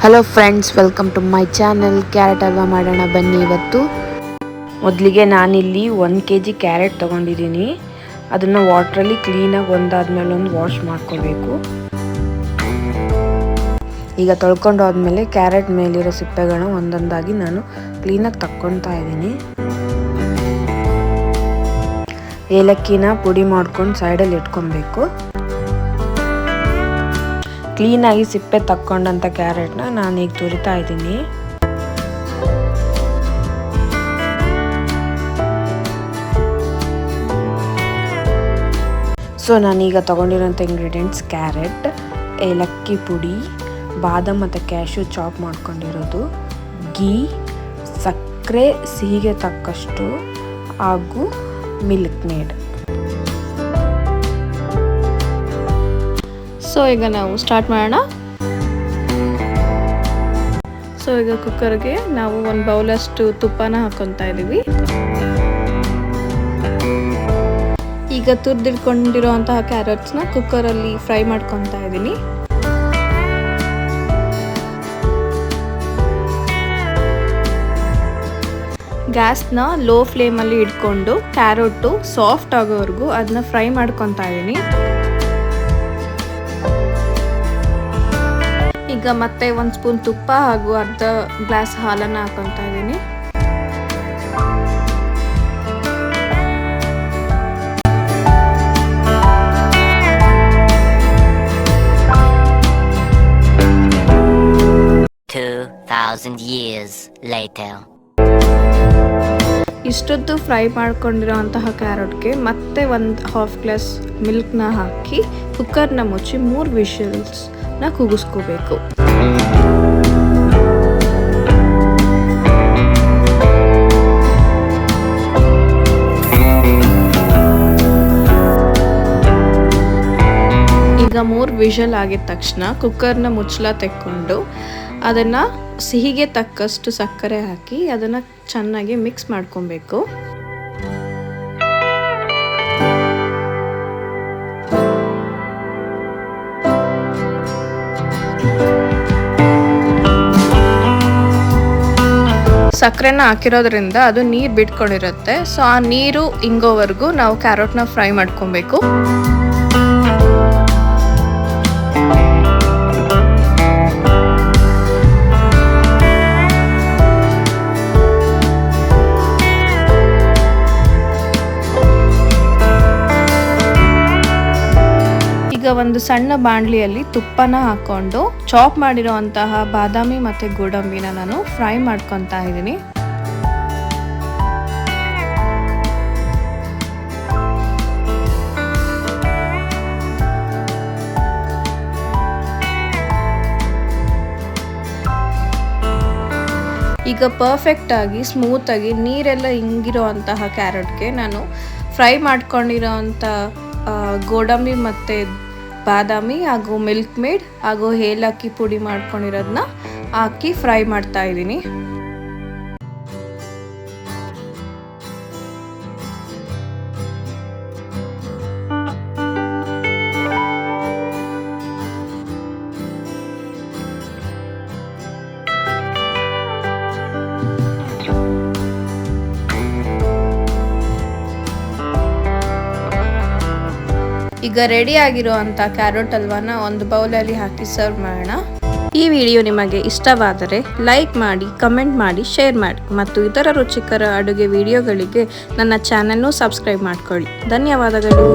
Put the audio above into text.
Hello friends, welcome to my channel. Carrot halwa ಮಾಡೋಣ ಬನ್ನಿ. ಇವತ್ತು ಮೊದಲಿಗೆ ನಾನಿಲ್ಲಿ 1 kg ಕ್ಯಾರೆಟ್ ತೊಗೊಂಡಿದ್ದೀನಿ. ಅದನ್ನು ವಾಟ್ರಲ್ಲಿ ಕ್ಲೀನಾಗಿ ಒಂದಾದ್ಮೇಲೆ ಒಂದು ವಾಶ್ ಮಾಡ್ಕೋಬೇಕು. ಈಗ ತೊಳ್ಕೊಂಡು ಆದಮೇಲೆ ಕ್ಯಾರೆಟ್ ಮೇಲಿರೋ ಸಿಪ್ಪೆಗಳನ್ನ ಒಂದೊಂದಾಗಿ ನಾನು ಕ್ಲೀನಾಗಿ ತಕ್ಕೊತಾ ಇದ್ದೀನಿ. ಏಲಕ್ಕಿನ ಪುಡಿ ಮಾಡ್ಕೊಂಡು ಸೈಡಲ್ಲಿ ಇಟ್ಕೊಬೇಕು. ಕ್ಲೀನಾಗಿ ಸಿಪ್ಪೆ ತಕ್ಕೊಂಡಂಥ ಕ್ಯಾರೆಟ್ನ ನಾನೀಗ ತುರಿತಾ ಇದ್ದೀನಿ. ಸೊ ನಾನೀಗ ತೊಗೊಂಡಿರೋಂಥ ಇಂಗ್ರೀಡಿಯೆಂಟ್ಸ್ ಕ್ಯಾರೆಟ್, ಏಲಕ್ಕಿ ಪುಡಿ, ಬಾದಾಮ್ ಮತ್ತು ಕ್ಯಾಶ್ಯೂ ಚಾಪ್ ಮಾಡ್ಕೊಂಡಿರೋದು, ಗೀ, ಸಕ್ಕರೆ ಸಿಹಿಗೆ ತಕ್ಕಷ್ಟು ಹಾಗೂ ಮಿಲ್ಕ್ ಮೇಡ್. ಸೊ ಈಗ ನಾವು ಸ್ಟಾರ್ಟ್ ಮಾಡೋಣ. ಸೊ ಈಗ ಕುಕ್ಕರ್ಗೆ ನಾವು 1 ಬೌಲಷ್ಟು ತುಪ್ಪನ ಹಾಕೊತಾ ಇದ್ದೀವಿ. ಈಗ ತುರಿದಿಟ್ಕೊಂಡಿರೋಂತಹ ಕ್ಯಾರೆಟ್ಸ್ನ ಕುಕ್ಕರಲ್ಲಿ ಫ್ರೈ ಮಾಡ್ಕೊತಾ ಇದ್ದೀನಿ. ಗ್ಯಾಸ್ನ ಲೋ ಫ್ಲೇಮಲ್ಲಿ ಇಟ್ಕೊಂಡು ಕ್ಯಾರೆಟು ಸಾಫ್ಟ್ ಆಗೋವರೆಗೂ ಅದನ್ನ ಫ್ರೈ ಮಾಡ್ಕೊತಾ ಇದ್ದೀನಿ. ಈಗ ಮತ್ತೆ 1 ಸ್ಪೂನ್ ತುಪ್ಪ ಹಾಗೂ ಅರ್ಧ ಗ್ಲಾಸ್ ಹಾಲನ್ನು ಹಾಕೊತಾ ಇದ್ದೀನಿ. ಇಷ್ಟೊತ್ತು ಫ್ರೈ ಮಾಡ್ಕೊಂಡಿರೋಂತಹ ಕ್ಯಾರೆಟ್ಗೆ ಮತ್ತೆ 1/2 ಗ್ಲಾಸ್ ಮಿಲ್ಕ್ನ ಹಾಕಿ ಕುಕ್ಕರ್ನ ಮುಚ್ಚಿ 3 ವಿಷಲ್ಸ್ನ ಕೂಗಿಸ್ಕೋಬೇಕು. ಈಗ 3 ವಿಷಲ್ ಆಗಿದ ತಕ್ಷಣ ಕುಕ್ಕರ್ನ ಮುಚ್ಚಳ ತೆಕ್ಕೊಂಡು ಅದನ್ನು ಸಿಹಿಗೆ ತಕ್ಕಷ್ಟು ಸಕ್ಕರೆ ಹಾಕಿ ಅದನ್ನು ಚೆನ್ನಾಗಿ ಮಿಕ್ಸ್ ಮಾಡ್ಕೊಬೇಕು. ಸಕ್ಕರೆನ ಹಾಕಿರೋದ್ರಿಂದ ಅದು ನೀರು ಬಿಟ್ಕೊಂಡಿರುತ್ತೆ. ಸೊ ಆ ನೀರು ಇಂಗೋವರೆಗೂ ನಾವು ಕ್ಯಾರೆಟ್ನ ಫ್ರೈ ಮಾಡ್ಕೊಬೇಕು. ಈಗ ಒಂದು ಸಣ್ಣ ಬಾಣಲಿಯಲ್ಲಿ ತುಪ್ಪನ ಹಾಕೊಂಡು ಚಾಪ್ ಮಾಡಿರೋಂತಹ ಬಾದಾಮಿ ಮತ್ತು ಗೋಡಂಬಿನ ನಾನು ಫ್ರೈ ಮಾಡ್ಕೊತಾ ಇದ್ದೀನಿ. ಈಗ ಪರ್ಫೆಕ್ಟಾಗಿ ಸ್ಮೂತಾಗಿ ನೀರೆಲ್ಲ ಹಿಂಗಿರೋಂತಹ ಕ್ಯಾರೆಟ್ಗೆ ನಾನು ಫ್ರೈ ಮಾಡ್ಕೊಂಡಿರೋಂಥ ಗೋಡಂಬಿ ಮತ್ತು ಬಾದಾಮಿ ಹಾಗೂ ಮಿಲ್ಕ್ ಮೇಡ್ ಹಾಗೂ ಏಲಕ್ಕಿ ಪುಡಿ ಮಾಡ್ಕೊಂಡಿರೋದನ್ನ ಹಾಕಿ ಫ್ರೈ ಮಾಡ್ತಾ ಇದ್ದೀನಿ. ಈಗ ರೆಡಿ ಆಗಿರುವಂಥ ಕ್ಯಾರೆಟ್ ಹಲ್ವಾನ ಒಂದು ಬೌಲಲ್ಲಿ ಹಾಕಿ ಸರ್ವ್ ಮಾಡೋಣ. ಈ ವಿಡಿಯೋ ನಿಮಗೆ ಇಷ್ಟವಾದರೆ ಲೈಕ್ ಮಾಡಿ, ಕಮೆಂಟ್ ಮಾಡಿ, ಶೇರ್ ಮಾಡಿ ಮತ್ತು ಇತರ ರುಚಿಕರ ಅಡುಗೆ ವಿಡಿಯೋಗಳಿಗೆ ನನ್ನ ಚಾನಲ್ನು ಸಬ್ಸ್ಕ್ರೈಬ್ ಮಾಡ್ಕೊಳ್ಳಿ. ಧನ್ಯವಾದಗಳು.